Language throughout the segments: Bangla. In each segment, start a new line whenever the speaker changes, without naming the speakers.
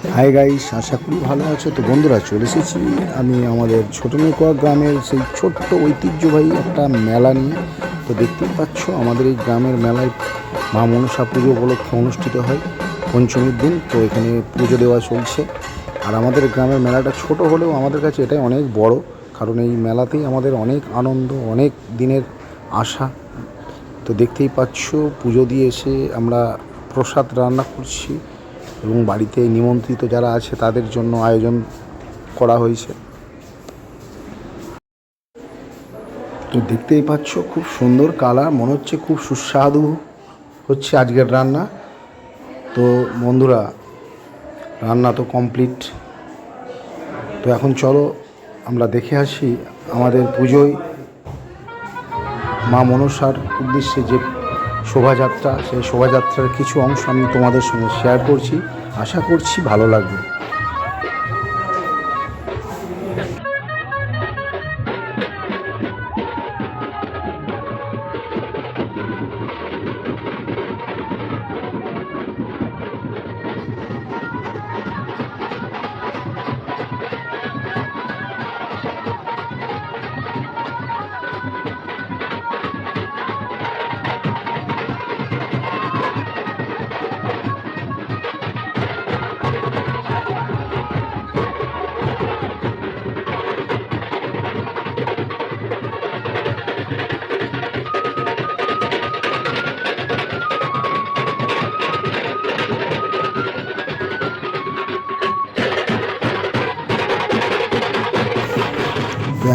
হাই গাইস, আশা করি ভালো আছো। তো বন্ধুরা, চলে এসেছি আমি আমাদের ছোটনেকুয়া গ্রামের সেই ছোট্ট ঐতিহ্যবাহী একটা মেলা নিয়ে। তো দেখতেই পাচ্ছ আমাদের এই গ্রামের মেলায় মা মনসা পুজো উপলক্ষে অনুষ্ঠিত হয় পঞ্চমীর দিন। তো এখানে পুজো দেওয়া চলছে। আর আমাদের গ্রামের মেলাটা ছোট হলেও আমাদের কাছে এটাই অনেক বড়, কারণ এই মেলাতেই আমাদের অনেক আনন্দ, অনেক দিনের আশা। তো দেখতেই পাচ্ছ পুজো দিয়ে এসে আমরা প্রসাদ রান্না করছি এবং বাড়িতে নিমন্ত্রিত যারা আছে তাদের জন্য আয়োজন করা হয়েছে। তো দেখতেই পাচ্ছ খুব সুন্দর কালার, মনে হচ্ছে খুব সুস্বাদু হচ্ছে আজকের রান্না। তো বন্ধুরা, রান্না তো কমপ্লিট। তো এখন চলো আমরা দেখে আসি আমাদের পুজোয় মা মনসার উদ্দেশ্যে যে শোভাযাত্রা, সেই শোভাযাত্রার কিছু অংশ আমি তোমাদের সঙ্গে শেয়ার করছি। আশা করছি ভালো লাগবে।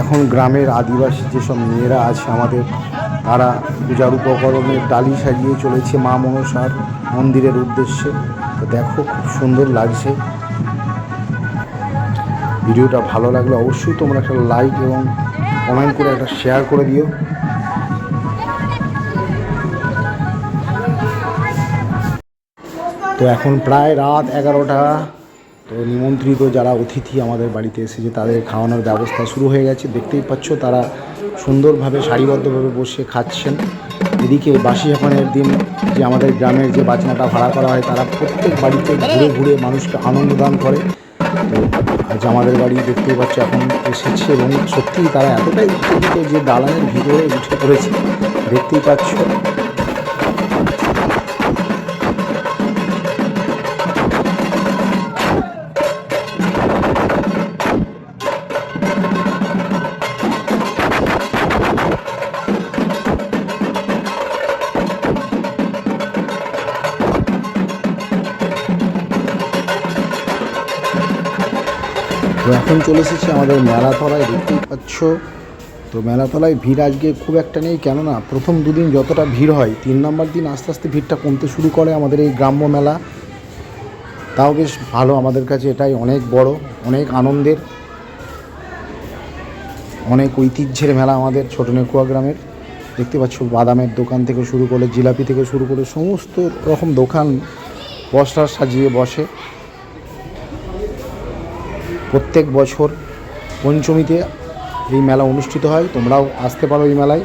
এখন গ্রামের আদিবাসী যেসব মেয়েরা আছে আমাদের, তারা পূজার উপকরণের ডালি সাজিয়ে চলেছে মা মনসার মন্দিরের উদ্দেশ্যে। তো দেখো, খুব সুন্দর লাগছে। ভিডিওটা ভালো লাগলে অবশ্যই তোমরা একটা লাইক এবং কমেন্ট করে একটা শেয়ার করে দিও। তো এখন প্রায় রাত 11টা। তো নিমন্ত্রিত যারা অতিথি আমাদের বাড়িতে এসেছে তাদের খাওয়ানোর ব্যবস্থা শুরু হয়ে গেছে। দেখতেই পাচ্ছ তারা সুন্দরভাবে সারিবদ্ধভাবে বসে খাচ্ছেন। এদিকে বাসি জাপানের দিন যে আমাদের গ্রামের যে বাজনাটা ভাড়া করা হয়, তারা প্রত্যেক বাড়িতে ঘুরে ঘুরে মানুষকে আনন্দ দান করে। তো আজ আমাদের বাড়ি দেখতেই পাচ্ছ এখন এসেছে, এবং সত্যিই তারা এতটাই উত্তেজিত যে দালানের ভিতরে উঠে পড়েছে। দেখতেই পাচ্ছ। তো এখন চলে এসেছি আমাদের মেলাতলায়, দেখতেই পাচ্ছ। তো মেলাতলায় ভিড় আজকে খুব একটা নেই, কেননা প্রথম দুদিন যতটা ভিড় হয়, 3 নম্বর দিন আস্তে আস্তে ভিড়টা কমতে শুরু করে আমাদের এই গ্রাম্য মেলা। তাও বেশ ভালো, আমাদের কাছে এটাই অনেক বড়, অনেক আনন্দের, অনেক ঐতিহ্যের মেলা আমাদের ছোটনেকুয়া গ্রামের। দেখতে পাচ্ছ বাদামের দোকান থেকে শুরু করে, জিলাপি থেকে শুরু করে সমস্ত রকম দোকান পোস্টার সাজিয়ে বসে। প্রত্যেক বছর পঞ্চমীতে এই মেলা অনুষ্ঠিত হয়, তোমরাও আসতে পারো এই মেলায়।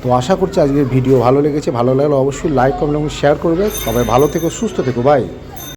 তো আশা করছি আজকের ভিডিও ভালো লেগেছে। ভালো লাগলে অবশ্যই লাইক, কমেন্ট এবং শেয়ার করবে। সবাই ভালো থেকো, সুস্থ থেকো, বাই।